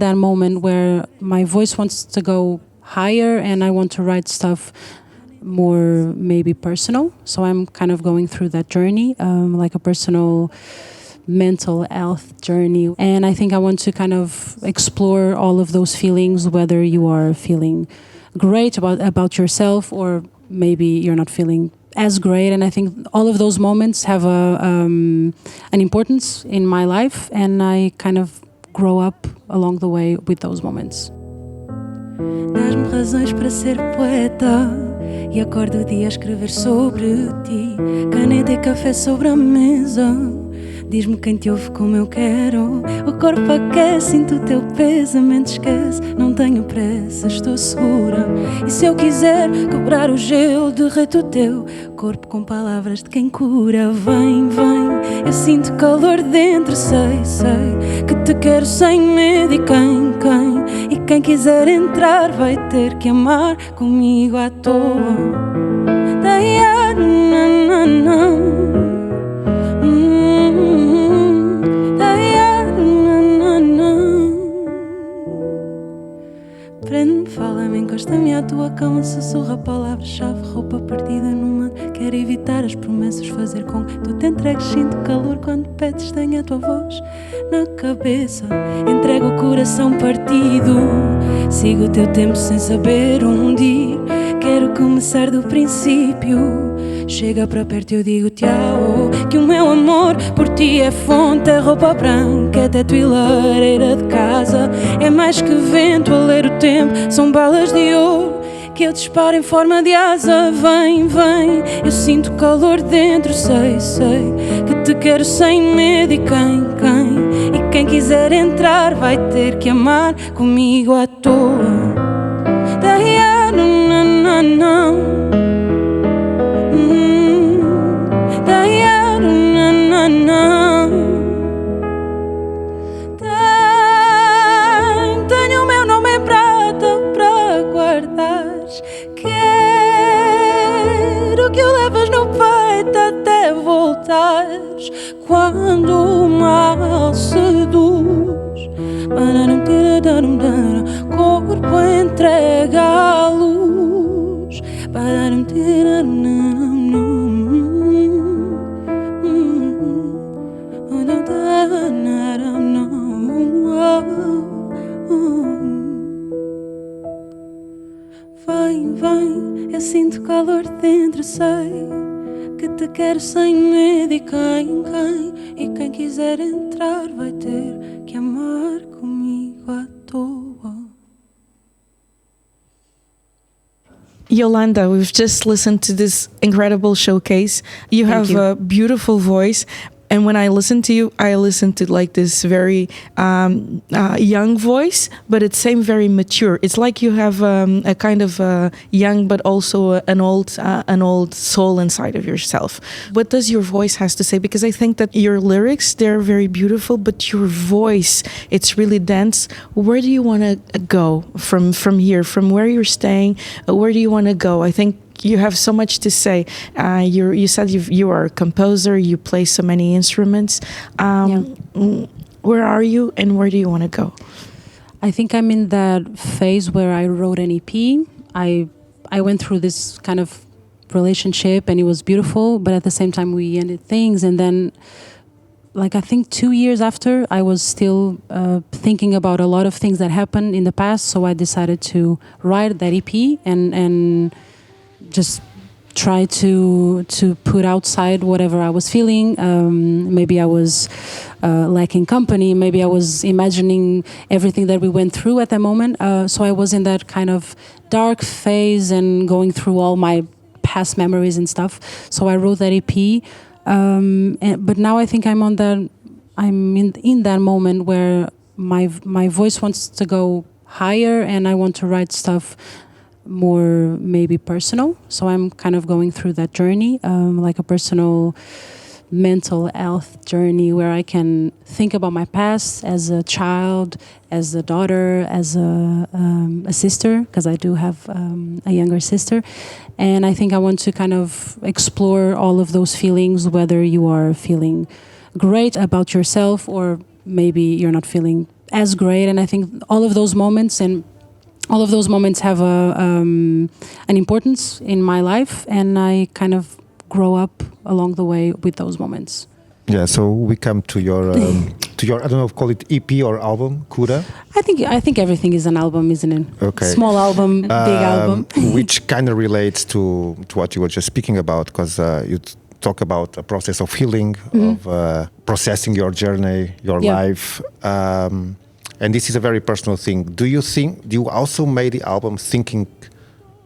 that moment where my voice wants to go higher and I want to write stuff more maybe personal. So I'm kind of going through that journey, like a personal mental health journey. And I think I want to kind of explore all of those feelings, whether you are feeling great about yourself or maybe you're not feeling as great. And I think all of those moments have an importance in my life, and I kind of grow up along the way with those moments. Dás-me razões para ser poeta e acordo o dia a escrever sobre ti. Caneta e café sobre a mesa. Diz-me quem te ouve como eu quero. O corpo aquece, sinto o teu peso. A mente esquece, não tenho pressa, estou segura. E se eu quiser quebrar o gelo, derreto o teu corpo com palavras de quem cura. Vem, vem, eu sinto calor dentro. Sei, sei que te quero sem medo. E quem quiser entrar vai ter que amar comigo à toa. Prende-me, fala-me, encosta-me à tua cama, sussurra palavras-chave, roupa perdida no mar. Quero evitar as promessas, fazer com que tu te entregues. Sinto calor quando pedes, tenho a tua voz na cabeça. Entrego o coração partido, sigo o teu tempo sem saber onde ir. Quero começar do princípio. Chega para perto e eu digo tchau. Que o meu amor por ti é fonte, é roupa branca, é teto e lareira de casa. É mais que vento a ler o tempo, são balas de ouro que eu disparo em forma de asa. Vem, vem, eu sinto calor dentro. Sei, sei que te quero sem medo. E quem quiser entrar vai ter que amar comigo à toa. Tenho o meu nome em prata para guardares. Quero que o leves no peito até voltares. Quando o mal seduz, corpo entrega a luz. Vem, vem, eu sinto calor dentro. Sei que te quero sem medo. E quem quiser entrar vai ter que amar comigo à toa. Iolanda, we've just listened to this incredible showcase. You have a beautiful voice. And when I listen to you, I listen to like this very young voice, but it seems very mature. It's like you have a kind of young, but also an old soul inside of yourself. What does your voice has to say? Because I think that your lyrics, they're very beautiful, but your voice, it's really dense. Where do you want to go from here? From where you're staying, where do you want to go? I think you have so much to say. You said you are a composer. You play so many instruments. Where are you, and where do you want to go? I think I'm in that phase where I wrote an EP. I went through this kind of relationship, and it was beautiful, but at the same time we ended things. And then, like, I think 2 years after, I was still thinking about a lot of things that happened in the past. So I decided to write that EP and just try to put outside whatever I was feeling. Maybe I was lacking company. Maybe I was imagining everything that we went through at that moment. So I was in that kind of dark phase and going through all my past memories and stuff. So I wrote that EP. But now I think I'm in that moment where my voice wants to go higher, and I want to write stuff more maybe personal. So I'm kind of going through that journey, like a personal mental health journey where I can think about my past as a child, as a daughter, as a sister, because I do have a younger sister. And I think I want to kind of explore all of those feelings, whether you are feeling great about yourself or maybe you're not feeling as great. And I think all of those moments have an importance in my life, and I kind of grow up along the way with those moments. Yeah, so we come to your I don't know, call it EP or album, Cura. I think everything is an album, isn't it? Okay. Small album, big album. Which kind of relates to what you were just speaking about, because you talk about a process of healing, of processing your journey, your life, and this is a very personal thing. Do you also made the album thinking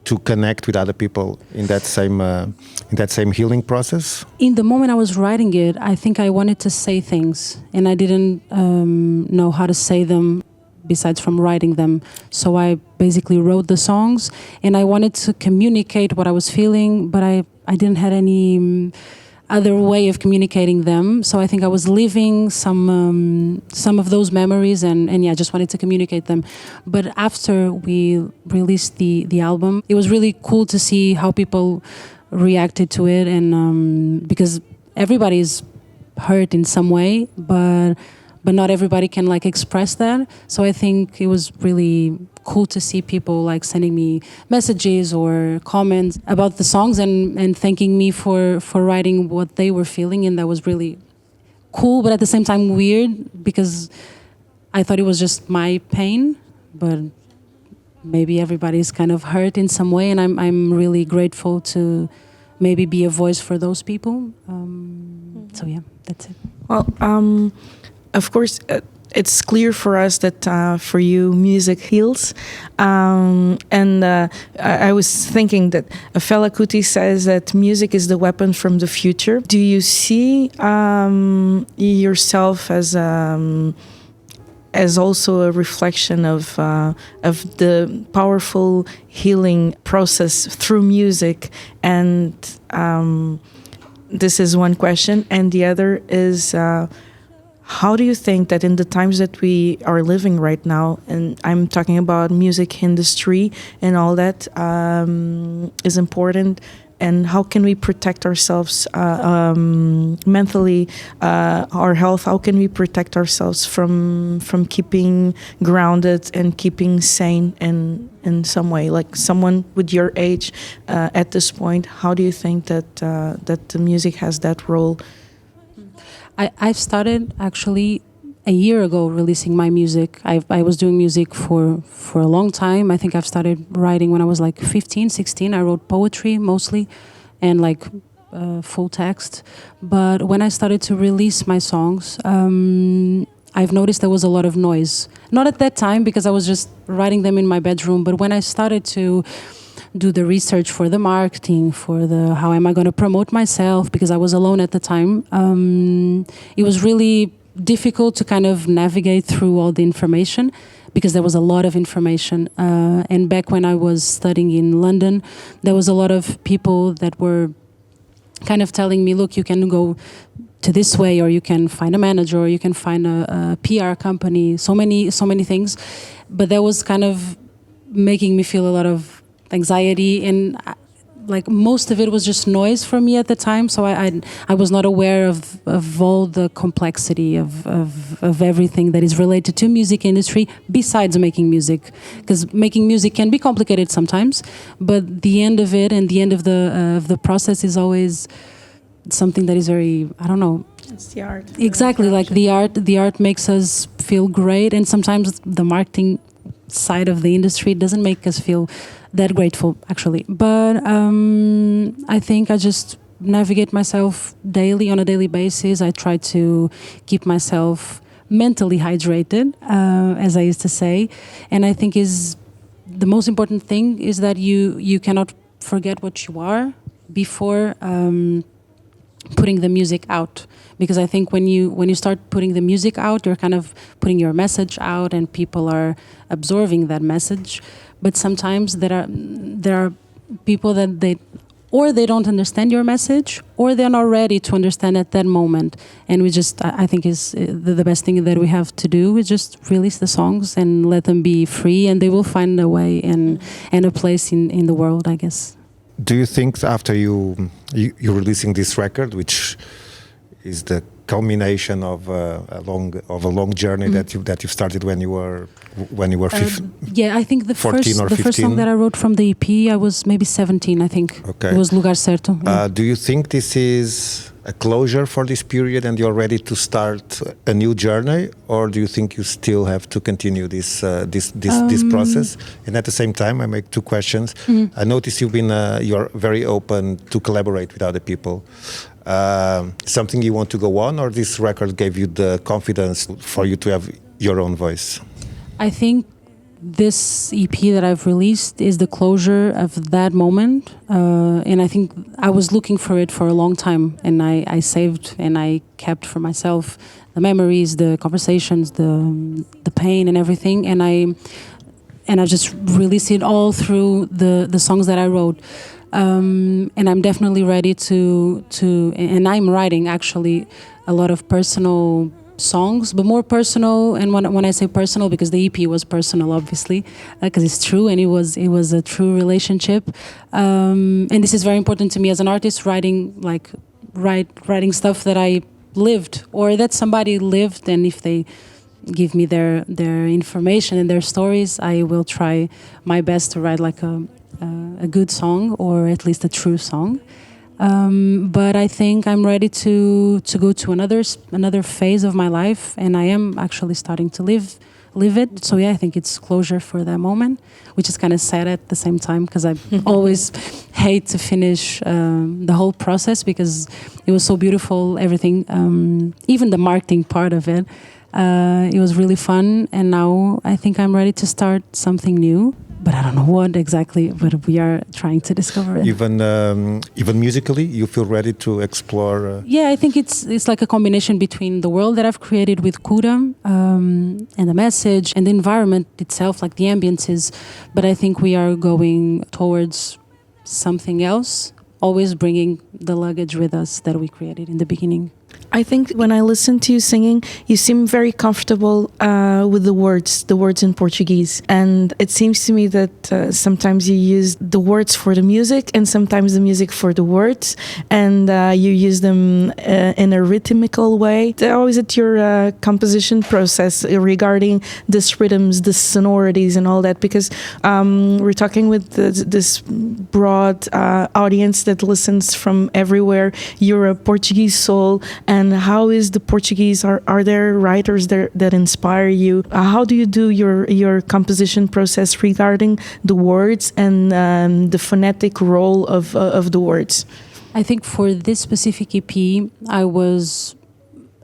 to connect with other people in that same healing process? In the moment I was writing it, I think I wanted to say things, and I didn't know how to say them besides from writing them. So I basically wrote the songs, and I wanted to communicate what I was feeling, but I didn't have any other way of communicating them. So I think I was living some of those memories, and I just wanted to communicate them. But after we released the album, it was really cool to see how people reacted to it, and because everybody's hurt in some way, but not everybody can like express that. So I think it was really cool to see people like sending me messages or comments about the songs and thanking me for writing what they were feeling, and that was really cool, but at the same time weird, because I thought it was just my pain, but maybe everybody's kind of hurt in some way, and I'm really grateful to maybe be a voice for those people. So yeah, that's it. Well, of course, it's clear for us that for you, music heals. And I was thinking that Fela Kuti says that music is the weapon from the future. Do you see yourself as also a reflection of the powerful healing process through music? And this is one question. And the other is, how do you think that in the times that we are living right now, and I'm talking about music industry and all that is important, and how can we protect ourselves mentally, our health? How can we protect ourselves from keeping grounded and keeping sane in some way? Like someone with your age at this point, how do you think that the music has that role? I've started actually a year ago releasing my music. I was doing music for a long time. I think I've started writing when I was like 15, 16. I wrote poetry mostly and like full text. But when I started to release my songs, I've noticed there was a lot of noise. Not at that time because I was just writing them in my bedroom, but when I started to do the research for the marketing, for the how am I going to promote myself, because I was alone at the time, it was really difficult to kind of navigate through all the information, because there was a lot of information. And back when I was studying in London, there was a lot of people that were kind of telling me, look, you can go to this way, or you can find a manager, or you can find a PR company, so many things. But that was kind of making me feel a lot of anxiety, and like most of it was just noise for me at the time. So I was not aware of all the complexity of everything that is related to music industry besides making music, because making music can be complicated sometimes, but the end of it and the end of the process is always something that is very, I don't know. It's the art. Exactly, like the art makes us feel great, and sometimes the marketing side of the industry doesn't make us feel that grateful, actually. But I think I just navigate myself daily, on a daily basis. I try to keep myself mentally hydrated, as I used to say. And I think is the most important thing is that you cannot forget what you are before putting the music out, because I think when you start putting the music out, you're kind of putting your message out, and people are absorbing that message. But sometimes there are people that they don't understand your message, or they're not ready to understand at that moment. And I think is the best thing that we have to do is just release the songs and let them be free, and they will find a way and a place in the world, I guess. Do you think after you releasing this record, which is the culmination of a long journey that you started when you were 15. Yeah, I think the 14 or first 15? song that I wrote from the EP, I was maybe 17, I think. Okay. It was Lugar Certo. Yeah. Do you think this is a closure for this period and you're ready to start a new journey, or do you think you still have to continue this process? And at the same time, I make two questions. I notice you're very open to collaborate with other people. Something you want to go on, or this record gave you the confidence for you to have your own voice? I think this EP that I've released is the closure of that moment. And I think I was looking for it for a long time, and I saved and I kept for myself the memories, the conversations, the pain and everything. And I just released it all through the songs that I wrote. And I'm definitely ready to and I'm writing actually a lot of personal songs, but more personal. And when I say personal, because the EP was personal, obviously, because it's true, and it was a true relationship. And this is very important to me as an artist, writing stuff that I lived or that somebody lived, and if they give me their information and their stories, I will try my best to write like a good song, or at least a true song. But I think I'm ready to go to another phase of my life, and I am actually starting to live it. So yeah, I think it's closure for that moment, which is kind of sad at the same time, because I always hate to finish the whole process, because it was so beautiful, everything, even the marketing part of it. It was really fun, and now I think I'm ready to start something new. But I don't know what exactly, but we are trying to discover it. Even musically, you feel ready to explore? Yeah, I think it's like a combination between the world that I've created with Cura, and the message and the environment itself, like the ambiences. But I think we are going towards something else, always bringing the luggage with us that we created in the beginning. I think when I listen to you singing, you seem very comfortable with the words in Portuguese. And it seems to me that sometimes you use the words for the music and sometimes the music for the words. And you use them in a rhythmical way. How is it your composition process regarding these rhythms, the sonorities and all that? Because we're talking with this broad audience that listens from everywhere. You're a Portuguese soul. And how is the Portuguese? Are there writers there that inspire you? How do you do your composition process regarding the words and the phonetic role of the words? I think for this specific EP, I was,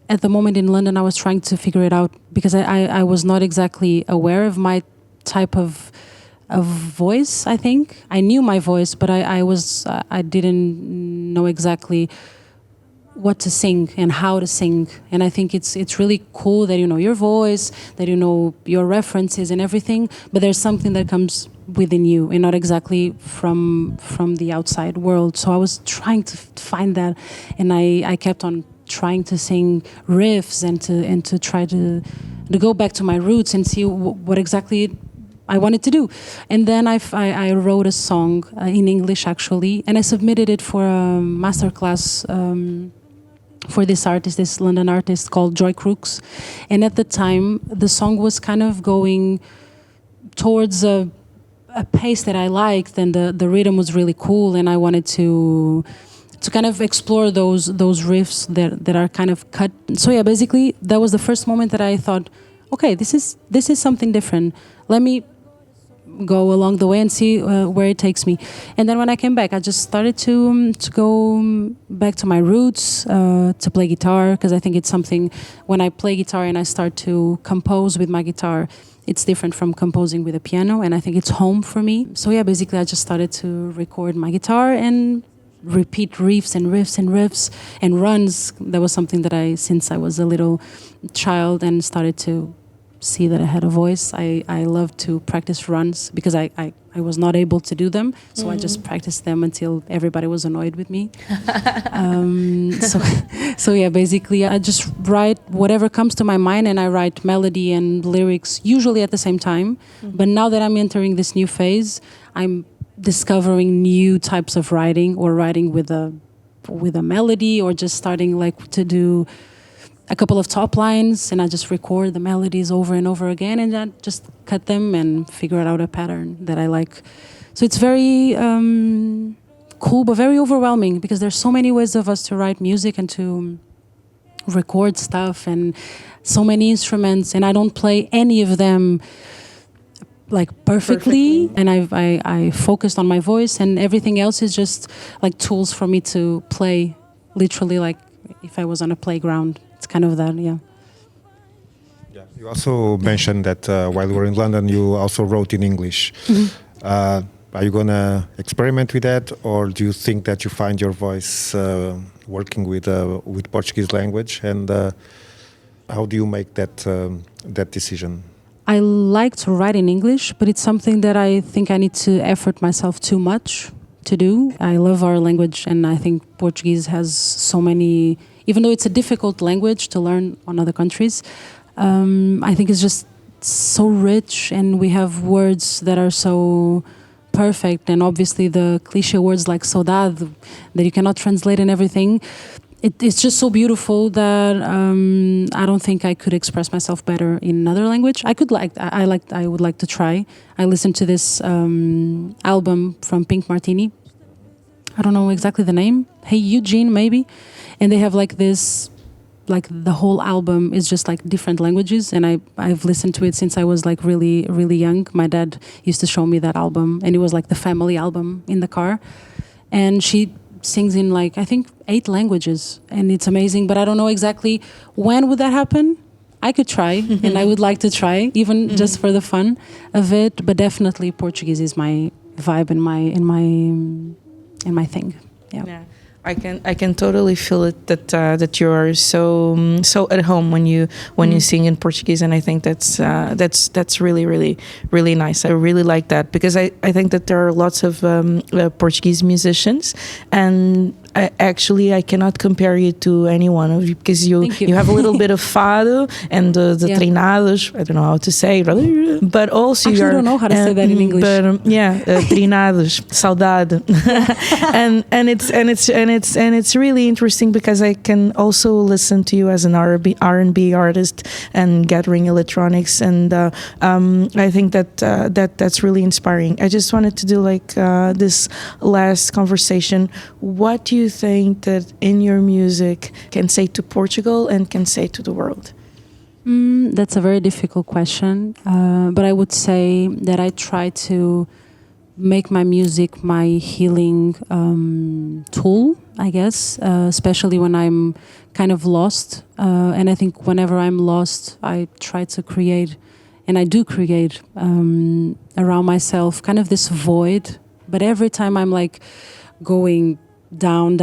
at the moment in London, I was trying to figure it out, because I was not exactly aware of my type of voice. I think I knew my voice, but I didn't know exactly what to sing and how to sing. And I think it's really cool that you know your voice, that you know your references and everything, but there's something that comes within you and not exactly from the outside world. So I was trying to find that, and I kept on trying to sing riffs and to try to go back to my roots and see what exactly I wanted to do. And then I wrote a song in English actually, and I submitted it for a masterclass for this artist, this London artist called Joy Crooks. And at the time, the song was kind of going towards a pace that I liked, and the rhythm was really cool, and I wanted to kind of explore those riffs that are kind of cut. So yeah, basically that was the first moment that I thought, okay, this is something different. Let me go along the way and see where it takes me. And then when I came back, I just started to go back to my roots, to play guitar, because I think it's something, when I play guitar and I start to compose with my guitar, it's different from composing with a piano, and I think it's home for me. So yeah, basically I just started to record my guitar and repeat riffs and riffs and riffs and runs. That was something that since I was a little child and started to see that I had a voice, I love to practice runs, because I was not able to do them, so I just practiced them until everybody was annoyed with me. So yeah, basically I just write whatever comes to my mind, and I write melody and lyrics usually at the same time. But now that I'm entering this new phase, I'm discovering new types of writing, or writing with a with a melody, or just starting like to do a couple of top lines, and I just record the melodies over and over again, and I just cut them and figure out a pattern that I like. So it's very cool, but very overwhelming, because there's so many ways of us to write music and to record stuff, and so many instruments, and I don't play any of them like perfectly. And I focused on my voice, and everything else is just like tools for me to play, literally like if I was on a playground. It's kind of that, yeah. You also mentioned that while you were in London, you also wrote in English. Are you going to experiment with that, or do you think that you find your voice working with Portuguese language, and how do you make that decision? I like to write in English, but it's something that I think I need to effort myself too much to do. I love our language, and I think Portuguese has so many, even though it's a difficult language to learn on other countries, I think it's just so rich, and we have words that are so perfect, and obviously the cliche words like saudade that you cannot translate and everything. It's just so beautiful that I don't think I could express myself better in another language. I would like to try. I listened to this album from Pink Martini. I don't know exactly the name. Hey Eugene, maybe. And they have like this, like the whole album is just like different languages, and I've listened to it since I was like really, really young. My dad used to show me that album, and it was like the family album in the car. And she sings in like, I think 8 languages, and it's amazing, but I don't know exactly when would that happen. I could try, and I would like to try, even just for the fun of it, but definitely Portuguese is my vibe and my thing. Yeah. I can totally feel it that you are so at home when you sing in Portuguese, and I think that's really, really, really nice. I really like that, because I think that there are lots of Portuguese musicians, and I cannot compare you to anyone, because you have a little bit of fado and the trinados. I don't know how to say it, but also I don't know how to say that in English. But trinados, saudade, and it's really interesting, because I can also listen to you as an R&B artist and gathering electronics, and I think that's really inspiring. I just wanted to do like this last conversation. What do you think that in your music can say to Portugal and can say to the world? That's a very difficult question, but I would say that I try to make my music my healing tool, I guess, especially when I'm kind of lost. And I think whenever I'm lost, I try to create, and I do create around myself kind of this void. But every time I'm like going down,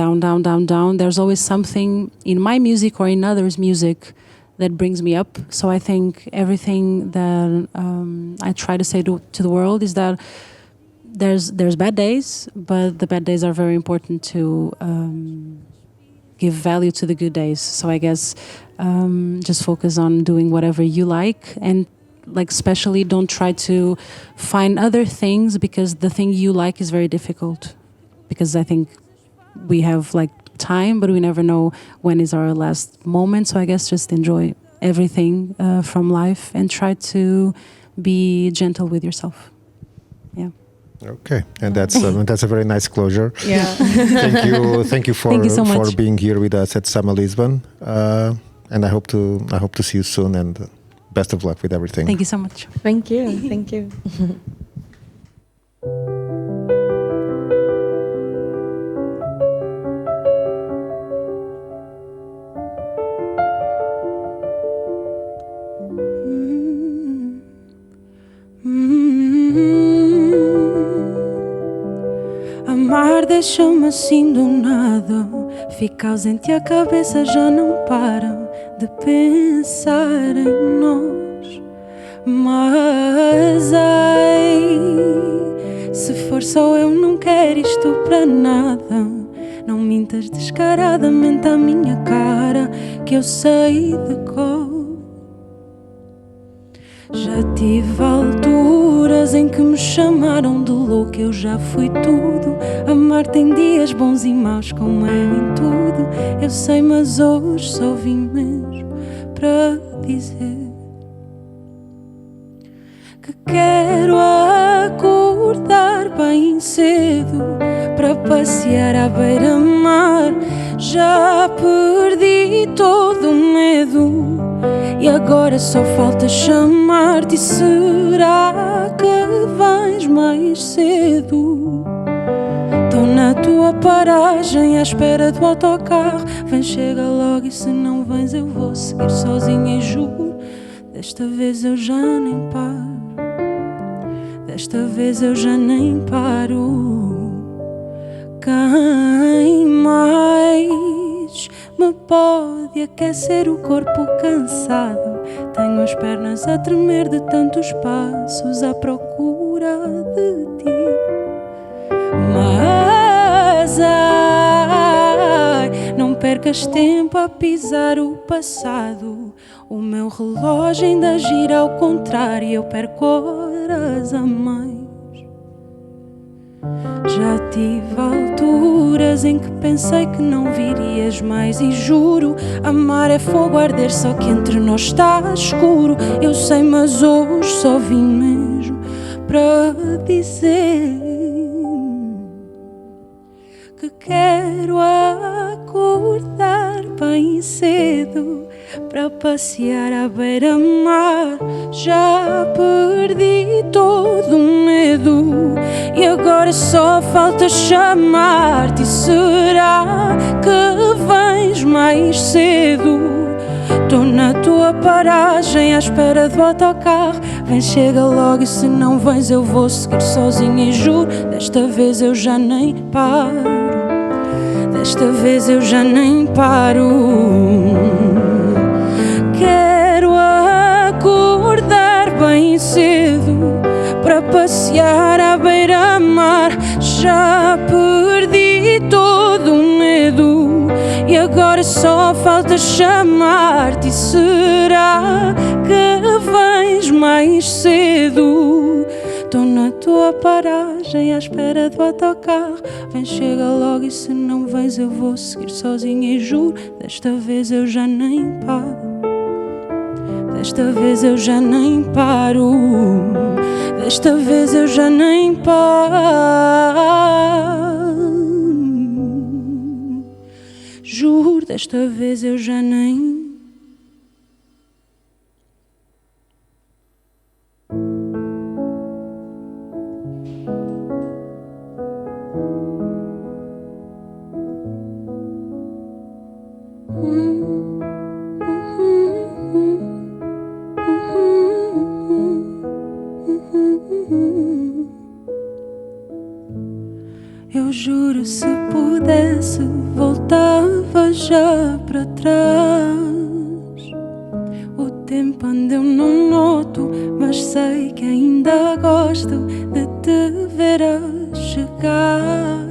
there's always something in my music or in others' music that brings me up. So I think everything that I try to say to the world is that there's bad days, but the bad days are very important to give value to the good days. So I guess just focus on doing whatever you like, and like especially don't try to find other things, because the thing you like is very difficult, because I think we have like time, but we never know when is our last moment. So I guess just enjoy everything from life, and try to be gentle with yourself. Yeah. Okay, and that's a very nice closure. Yeah. Thank you for so much for being here with us at Summer Lisbon, and I hope to see you soon, and best of luck with everything. Thank you so much. Thank you. Amar deixa-me assim do nada, fica ausente e a cabeça já não para de pensar em nós. Mas ai, se for só eu não quero isto para nada. Não mintas descaradamente à minha cara, que eu sei de cor. Já tive alturas alturas em que me chamaram de louco, eu já fui tudo. Amar tem dias bons e maus, como é em tudo. Eu sei, mas hoje só vim mesmo para dizer que quero acordar bem cedo para passear à beira-mar. Já perdi todo o medo e agora só falta chamar-te. Será que vais mais cedo? Estou na tua paragem à espera do autocarro. Vem, chega logo, e se não vens eu vou seguir sozinha e juro, desta vez eu já nem paro. Desta vez eu já nem paro. Quem mais me pode aquecer o corpo cansado? Tenho as pernas a tremer de tantos passos à procura de ti. Mas ai, não percas tempo a pisar o passado. O meu relógio ainda gira ao contrário, eu perco horas a mais. Já tive alturas em que pensei que não virias mais e juro, amar é fogo arder, só que entre nós está escuro. Eu sei, mas hoje só vim mesmo para dizer que quero acordar bem cedo para passear à beira-mar. Já perdi todo o medo e agora só falta chamar-te. Será que vens mais cedo? Estou na tua paragem à espera do autocarro. Vem, chega logo, e se não vens eu vou seguir sozinha e juro, desta vez eu já nem paro. Desta vez eu já nem paro. Quero acordar bem cedo para passear à beira-mar. Já perdi todo o medo e agora só falta chamar-te. Será que vens mais cedo? Estou na tua paragem à espera do autocarro. Vem, chega logo, e se não vens eu vou seguir sozinha e juro, desta vez eu já nem paro. Desta vez eu já nem paro. Desta vez eu já nem paro. Juro, desta vez eu já nem. Eu juro, se pudesse voltava já para trás. O tempo anda eu não noto, mas sei que ainda gosto de te ver a chegar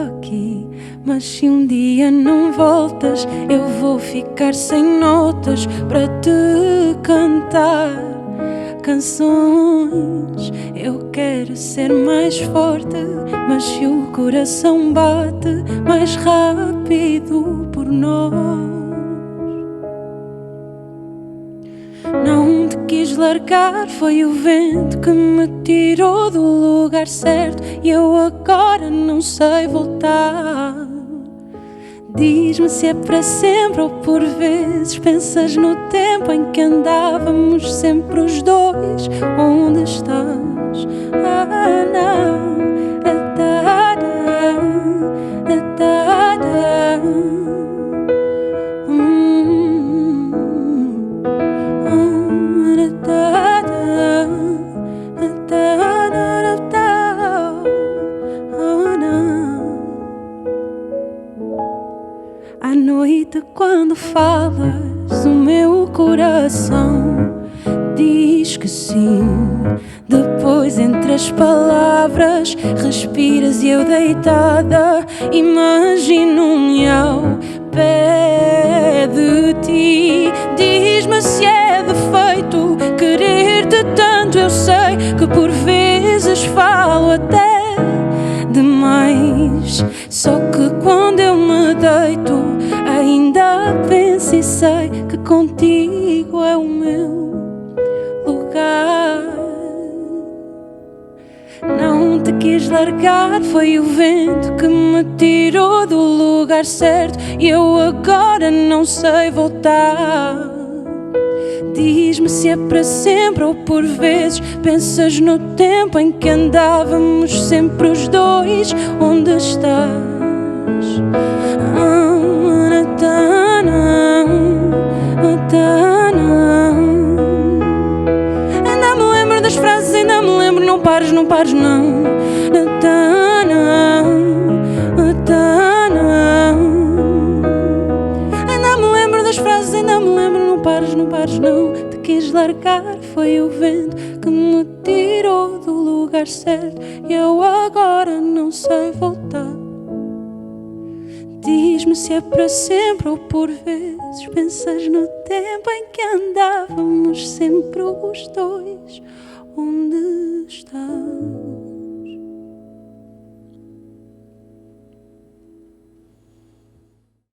aqui. Mas se um dia não voltas, eu vou ficar sem notas para te cantar canções. Eu quero ser mais forte, mas se o coração bate mais rápido por nós. Não te quis largar, foi o vento que me tirou do lugar certo e eu agora não sei voltar. Diz-me se é para sempre ou por vezes pensas no tempo em que andávamos sempre os dois. Onde estás? Ah, não. À noite, quando falas, o meu coração diz que sim. Depois, entre as palavras, respiras e eu deitada imagino-me ao pé de ti. Diz-me se é defeito querer-te tanto. Eu sei que por até demais. Só que quando eu me deito, ainda penso e sei que contigo é o meu lugar. Não te quis largar, foi o vento que me tirou do lugar certo e eu agora não sei voltar. Diz-me se é para sempre ou por vezes pensas no tempo em que andávamos sempre os dois. Onde estás? Ainda me lembro das frases, ainda me lembro. Não pares, não pares, não. Ainda me lembro das frases, ainda me lembro. Não pares, não pares, não. Te quis largar, foi o vento que me tirou do lugar certo e eu agora não sei voltar. Diz-me se é para sempre ou por vezes pensas no tempo em que andávamos sempre os dois. Onde